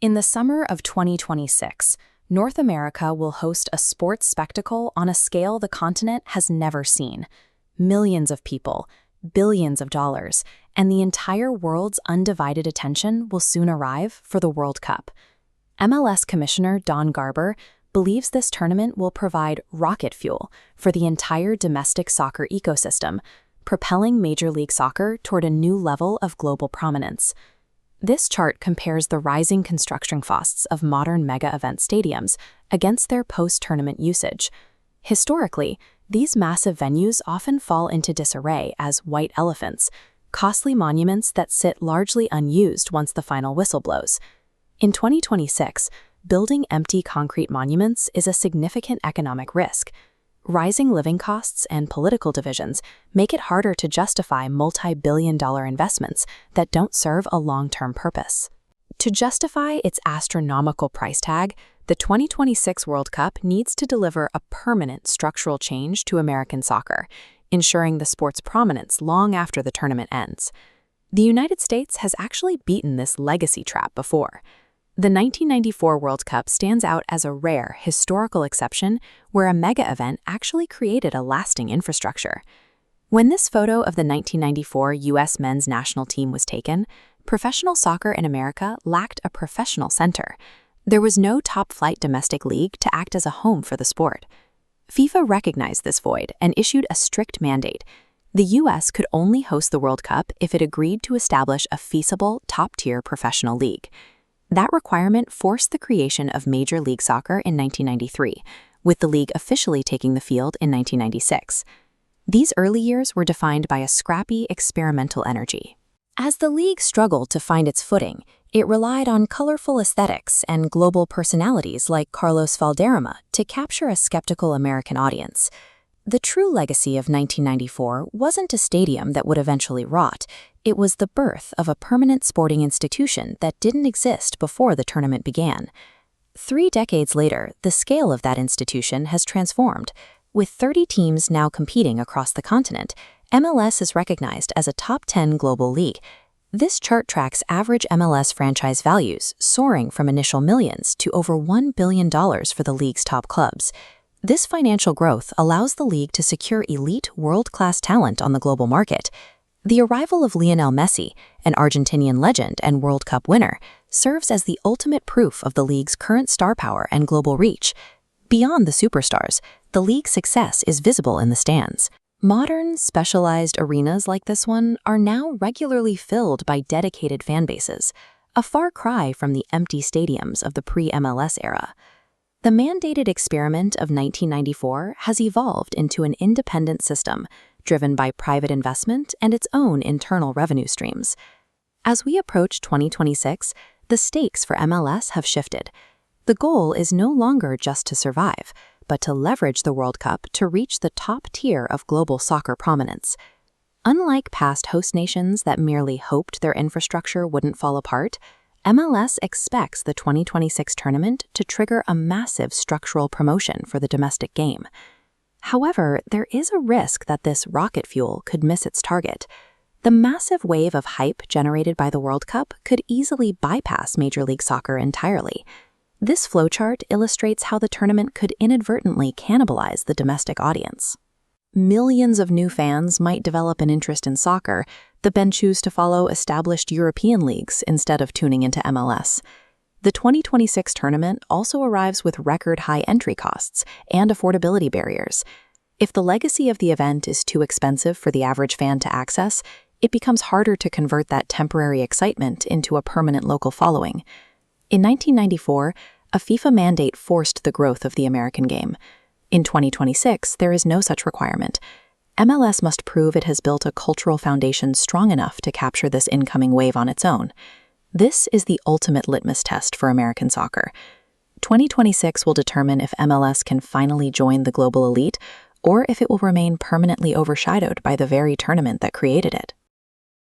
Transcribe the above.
In the summer of 2026, North America will host a sports spectacle on a scale the continent has never seen. Millions of people, billions of dollars, and the entire world's undivided attention will soon arrive for the World Cup. MLS Commissioner Don Garber believes this tournament will provide rocket fuel for the entire domestic soccer ecosystem, propelling Major League Soccer toward a new level of global prominence. This chart compares the rising construction costs of modern mega-event stadiums against their post-tournament usage. Historically, these massive venues often fall into disarray as white elephants, costly monuments that sit largely unused once the final whistle blows. In 2026, building empty concrete monuments is a significant economic risk. Rising living costs and political divisions make it harder to justify multi-billion-dollar investments that don't serve a long-term purpose. To justify its astronomical price tag, the 2026 World Cup needs to deliver a permanent structural change to American soccer, ensuring the sport's prominence long after the tournament ends. The United States has actually beaten this legacy trap before. The 1994 World Cup stands out as a rare, historical exception where a mega-event actually created a lasting infrastructure. When this photo of the 1994 U.S. men's national team was taken, professional soccer in America lacked a professional center. There was no top-flight domestic league to act as a home for the sport. FIFA recognized this void and issued a strict mandate. The U.S. could only host the World Cup if it agreed to establish a feasible, top-tier professional league. That requirement forced the creation of Major League Soccer in 1993, with the league officially taking the field in 1996. These early years were defined by a scrappy, experimental energy. As the league struggled to find its footing, it relied on colorful aesthetics and global personalities like Carlos Valderrama to capture a skeptical American audience. The true legacy of 1994 wasn't a stadium that would eventually rot. It was the birth of a permanent sporting institution that didn't exist before the tournament began. 3 decades later, the scale of that institution has transformed. With 30 teams now competing across the continent, MLS is recognized as a top 10 global league. This chart tracks average MLS franchise values, soaring from initial millions to over $1 billion for the league's top clubs. This financial growth allows the league to secure elite, world-class talent on the global market. The arrival of Lionel Messi, an Argentinian legend and World Cup winner, serves as the ultimate proof of the league's current star power and global reach. Beyond the superstars, the league's success is visible in the stands. Modern, specialized arenas like this one are now regularly filled by dedicated fan bases, a far cry from the empty stadiums of the pre-MLS era. The mandated experiment of 1994 has evolved into an independent system, driven by private investment and its own internal revenue streams. As we approach 2026, the stakes for MLS have shifted. The goal is no longer just to survive, but to leverage the World Cup to reach the top tier of global soccer prominence. Unlike past host nations that merely hoped their infrastructure wouldn't fall apart, MLS expects the 2026 tournament to trigger a massive structural promotion for the domestic game. However, there is a risk that this rocket fuel could miss its target. The massive wave of hype generated by the World Cup could easily bypass Major League Soccer entirely. This flowchart illustrates how the tournament could inadvertently cannibalize the domestic audience. Millions of new fans might develop an interest in soccer, but then choose to follow established European leagues instead of tuning into MLS. The 2026 tournament also arrives with record-high entry costs and affordability barriers. If the legacy of the event is too expensive for the average fan to access, it becomes harder to convert that temporary excitement into a permanent local following. In 1994, a FIFA mandate forced the growth of the American game. In 2026, there is no such requirement. MLS must prove it has built a cultural foundation strong enough to capture this incoming wave on its own. This is the ultimate litmus test for American soccer. 2026 will determine if MLS can finally join the global elite, or if it will remain permanently overshadowed by the very tournament that created it.